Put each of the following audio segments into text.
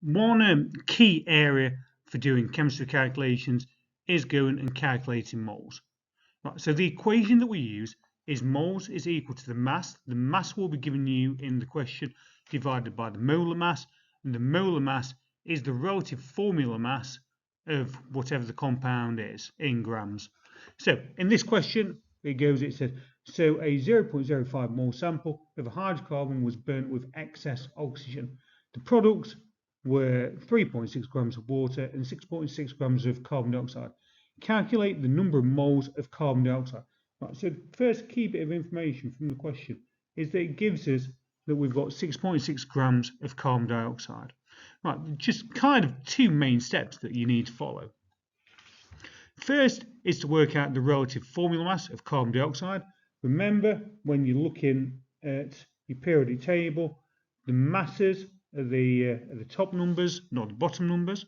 one key area for doing chemistry calculations is going and calculating moles. Right, so the equation that we use is moles is equal to the mass. The mass will be given you in the question divided by the molar mass, and the molar mass is the relative formula mass of whatever the compound is in grams. So in this question, it said, so a 0.05 mole sample of a hydrocarbon was burnt with excess oxygen. The products were 3.6 grams of water and 6.6 grams of carbon dioxide. Calculate the number of moles of carbon dioxide. Right, so the first key bit of information from the question is that it gives us that we've got 6.6 grams of carbon dioxide. Right, just kind of two main steps that you need to follow. First is to work out the relative formula mass of carbon dioxide. Remember, when you're looking at your periodic table, the masses are the top numbers, not the bottom numbers.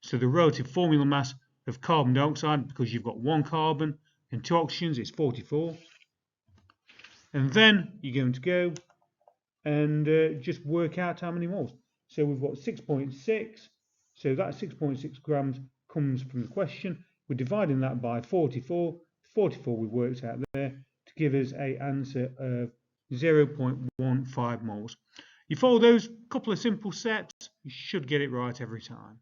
So the relative formula mass of carbon dioxide, because you've got one carbon and two oxygens, is 44. And then you're going to go and just work out how many moles. So we've got 6.6. So that 6.6 grams comes from the question. We're dividing that by 44. 44 we worked out there to give us an answer of 0.15 moles. You follow those couple of simple steps, you should get it right every time.